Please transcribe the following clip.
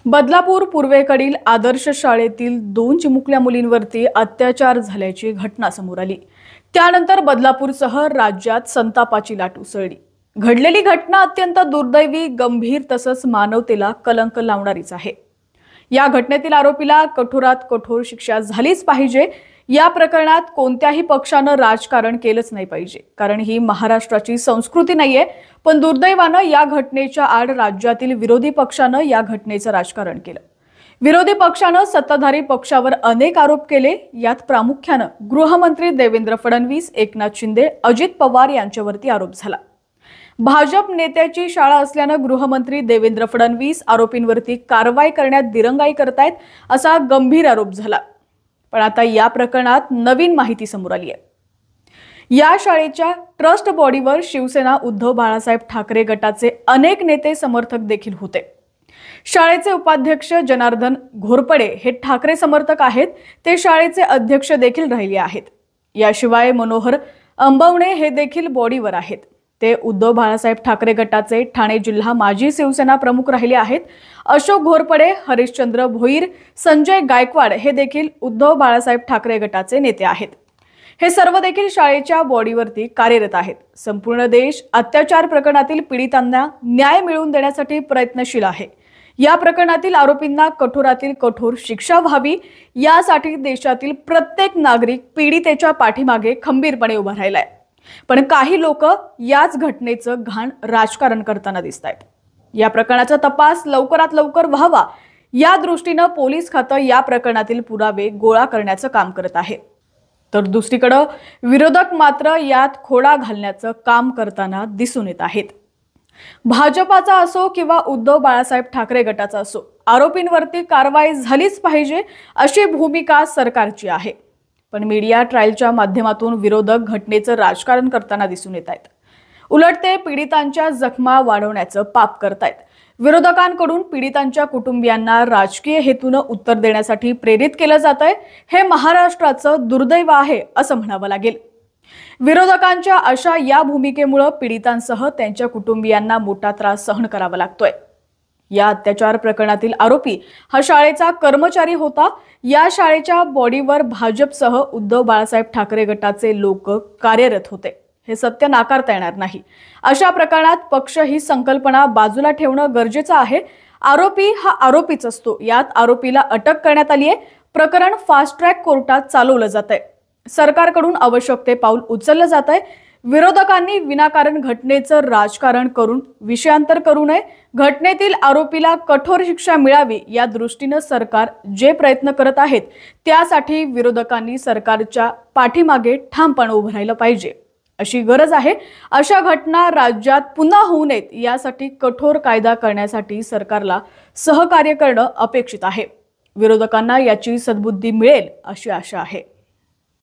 बदलापूर पूर्वेकडील आदर्श शाळेतील 2 चिमुकल्या मुलींवरती अत्याचार झाल्याची घटना समोर आली। त्यानंतर बदलापूरसह राज्यात संतापाची लाट उसळली। घडलेली घटना अत्यंत दुर्दैवी, गंभीर तसंच मानवतेला कलंक लावणारीच आहे। या घटनेतील आरोपीला कठोरात कठोर शिक्षा झालीच पाहिजे। या प्रकरणात कोणत्याही पक्षानं राजकारण केलंच नाही पाहिजे, कारण ही महाराष्ट्राची संस्कृती नाहीये। पण दुर्दैवानं या घटनेच्या आड राज्यातील विरोधी पक्षानं या घटनेचं राजकारण केलं। विरोधी पक्षानं सत्ताधारी पक्षावर अनेक आरोप केले। यात प्रामुख्यानं गृहमंत्री देवेंद्र फडणवीस, एकनाथ शिंदे, अजित पवार यांच्यावरती आरोप झाला। भाजप नेत्याची शाळा असल्यानं गृहमंत्री देवेंद्र फडणवीस आरोपींवरती कारवाई करण्यात दिरंगाई करतायत, असा गंभीर आरोप झाला। पण आता या प्रकरणात नवीन माहिती समोर आली आहे। या शाळेच्या ट्रस्ट बॉडीवर शिवसेना उद्धव बाळासाहेब ठाकरे गटाचे अनेक नेते समर्थक देखील होते। शाळेचे उपाध्यक्ष जनार्दन घोरपडे हे ठाकरे समर्थक आहेत। ते शाळेचे अध्यक्ष देखील राहिले आहेत। याशिवाय मनोहर अंबवणे हे देखील बॉडीवर आहेत। ते उद्धव बाळासाहेब ठाकरे गटाचे ठाणे जिल्हा माजी शिवसेना प्रमुख राहिले आहेत। अशोक घोरपडे, हरिश्चंद्र भोईर, संजय गायकवाड हे देखील उद्धव बाळासाहेब ठाकरे गटाचे नेते आहेत। हे सर्व देखील शाळेच्या बॉडीवरती कार्यरत आहेत। संपूर्ण देश अत्याचार प्रकरणातील पीडितांना न्याय मिळवून देण्यासाठी प्रयत्नशील आहे। या प्रकरणातील आरोपींना कठोरातील कठोर शिक्षा व्हावी, यासाठी देशातील प्रत्येक नागरिक पीडितेच्या पाठीमागे खंबीरपणे उभा राहिलाय। पण काही लोक याच घटनेचं घाण राजकारण करताना दिसतायत। या प्रकरणाचा तपास लवकरात लवकर व्हावा, या दृष्टीने पोलीस खातं या प्रकरणातील पुरावे गोळा करण्याचं काम करत आहे। तर दुसरीकडे विरोधक मात्र यात खोडा घालण्याचं काम करताना दिसून येत आहेत। भाजपाचा असो किंवा उद्धव बाळासाहेब ठाकरे गटाचा असो, आरोपींवरती कारवाई झालीच पाहिजे अशी भूमिका सरकारची आहे। पण मीडिया ट्रायलच्या माध्यमातून विरोधक घटनेचं राजकारण करताना दिसून येत आहेत। उलट ते पीडितांच्या जखमा वाढवण्याचं पाप करतायत। विरोधकांकडून पीडितांच्या कुटुंबियांना राजकीय हेतूने उत्तर देण्यासाठी प्रेरित केलं जातंय। हे महाराष्ट्राचं दुर्दैव आहे असं म्हणावं लागेल। विरोधकांच्या अशा या भूमिकेमुळे पीडितांसह त्यांच्या कुटुंबियांना मोठा त्रास सहन करावा लागतोय। या अत्याचार प्रकरणातील आरोपी हा शाळेचा कर्मचारी होता। या शाळेच्या बॉडीवर भाजपसह उद्धव बाळासाहेब ठाकरे गटाचे लोक कार्यरत होते। हे सत्य नाकारता येणार नाही। अशा प्रकरणात पक्ष ही संकल्पना बाजूला ठेवणं गरजेचं आहे। आरोपी हा आरोपीच असतो। यात आरोपीला अटक करण्यात आली आहे। प्रकरण फास्ट ट्रॅक कोर्टात चालवलं जातंय। सरकारकडून आवश्यक ते पाऊल उचललं जातंय। विरोधकांनी विनाकारण घटनेचं राजकारण करून विषयांतर करू नये। घटनेतील आरोपीला कठोर शिक्षा मिळावी, या दृष्टीने सरकार जे प्रयत्न करत आहेत, त्यासाठी विरोधकांनी सरकारच्या पाठीमागे ठामपणे उभं राहिलं पाहिजे अशी गरज आहे। अशा घटना राज्यात पुन्हा होऊ नयेत, यासाठी कठोर कायदा करण्यासाठी सरकारला सहकार्य करणं अपेक्षित आहे। विरोधकांना याची सद्बुद्धी मिळेल अशी आशा आहे।